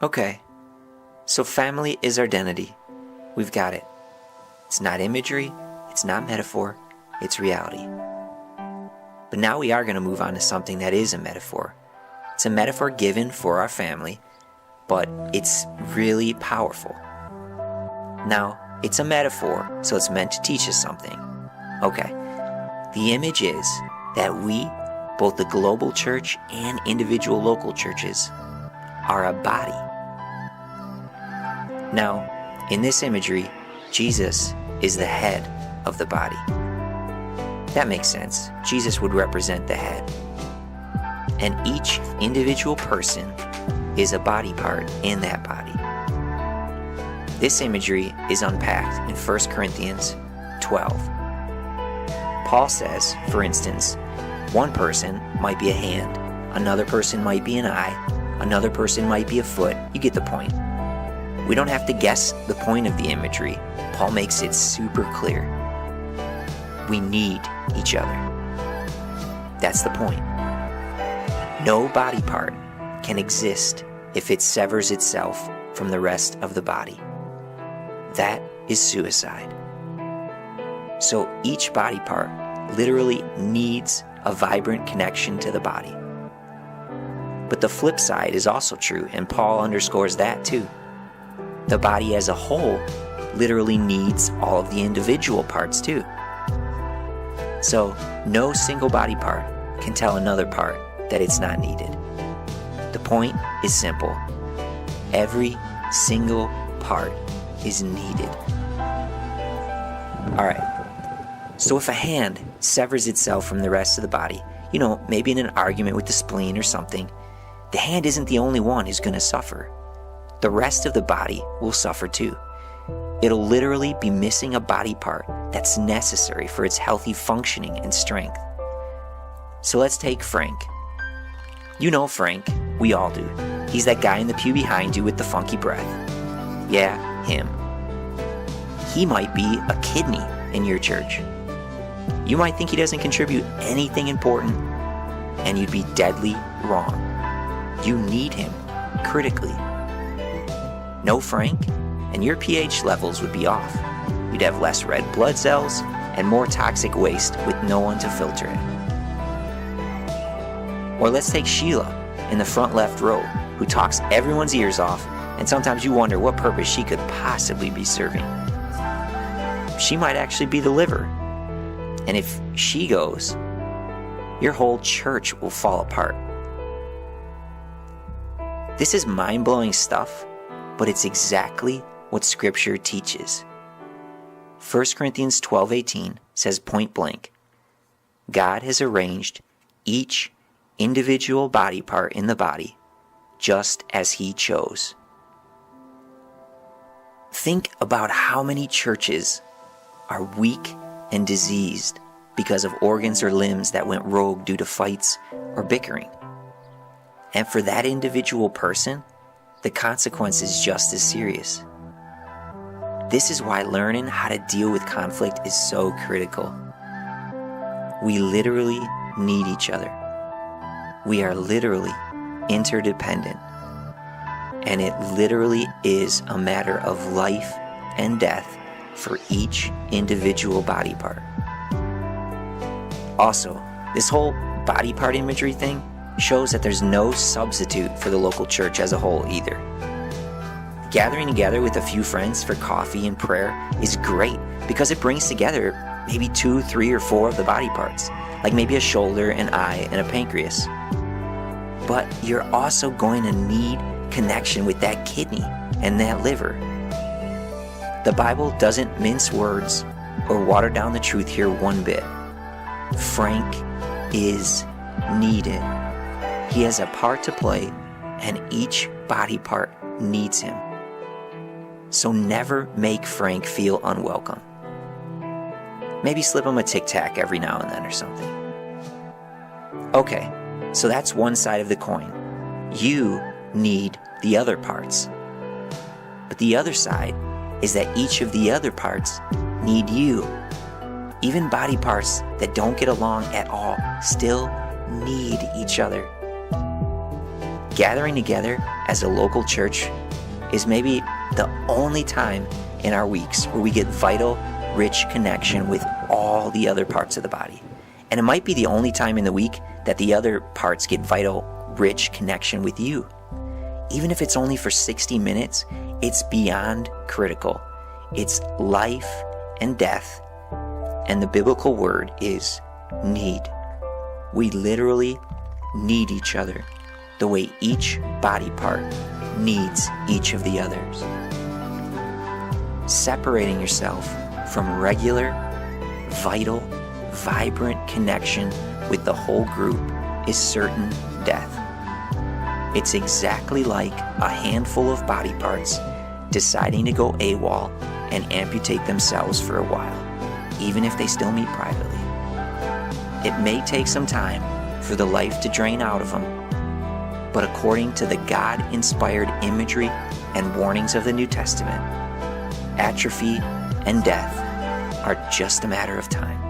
Okay, so family is our identity. We've got it. It's not imagery, it's not metaphor, it's reality. But now we are going to move on to something that is a metaphor. It's a metaphor given for our family, but it's really powerful. Now, it's a metaphor, so it's meant to teach us something. Okay, the image is that we, both the global church and individual local churches, are a body. Now, in this imagery, Jesus is the head of the body. That makes sense. Jesus would represent the head. And each individual person is a body part in that body. This imagery is unpacked in 1 Corinthians 12. Paul says, for instance, one person might be a hand, another person might be an eye, another person might be a foot. You get the point. We don't have to guess the point of the imagery. Paul makes it super clear. We need each other. That's the point. No body part can exist if it severs itself from the rest of the body. That is suicide. So each body part literally needs a vibrant connection to the body. But the flip side is also true, and Paul underscores that too. The body as a whole literally needs all of the individual parts too. So no single body part can tell another part that it's not needed. The point is simple. Every single part is needed. Alright, so if a hand severs itself from the rest of the body, maybe in an argument with the spleen or something, the hand isn't the only one who's going to suffer. The rest of the body will suffer too. It'll literally be missing a body part that's necessary for its healthy functioning and strength. So let's take Frank. You know Frank, we all do. He's that guy in the pew behind you with the funky breath. Yeah, him. He might be a kidney in your church. You might think he doesn't contribute anything important, and you'd be deadly wrong. You need him critically. No Frank, and your pH levels would be off. You'd have less red blood cells and more toxic waste with no one to filter it. Or let's take Sheila in the front left row, who talks everyone's ears off, and sometimes you wonder what purpose she could possibly be serving. She might actually be the liver. And if she goes, your whole church will fall apart. This is mind-blowing stuff, but it's exactly what Scripture teaches. 1 Corinthians 12:18 says point blank, God has arranged each individual body part in the body just as He chose. Think about how many churches are weak and diseased because of organs or limbs that went rogue due to fights or bickering. And for that individual person, the consequence is just as serious. This is why learning how to deal with conflict is so critical. We literally need each other. We are literally interdependent. And it literally is a matter of life and death for each individual body part. Also, this whole body part imagery thing shows that there's no substitute for the local church as a whole either. Gathering together with a few friends for coffee and prayer is great because it brings together maybe 2, 3, or 4 of the body parts, like maybe a shoulder, an eye, and a pancreas. But you're also going to need connection with that kidney and that liver. The Bible doesn't mince words or water down the truth here one bit. Frank is needed. He has a part to play, and each body part needs him. So never make Frank feel unwelcome. Maybe slip him a Tic Tac every now and then or something. Okay, so that's one side of the coin. You need the other parts. But the other side is that each of the other parts need you. Even body parts that don't get along at all still need each other. Gathering together as a local church is maybe the only time in our weeks where we get vital, rich connection with all the other parts of the body. And it might be the only time in the week that the other parts get vital, rich connection with you. Even if it's only for 60 minutes, it's beyond critical. It's life and death, and the biblical word is need. We literally need each other the way each body part needs each of the others. Separating yourself from regular, vital, vibrant connection with the whole group is certain death. It's exactly like a handful of body parts deciding to go AWOL and amputate themselves for a while, even if they still meet privately. It may take some time for the life to drain out of them, but according to the God-inspired imagery and warnings of the New Testament, atrophy and death are just a matter of time.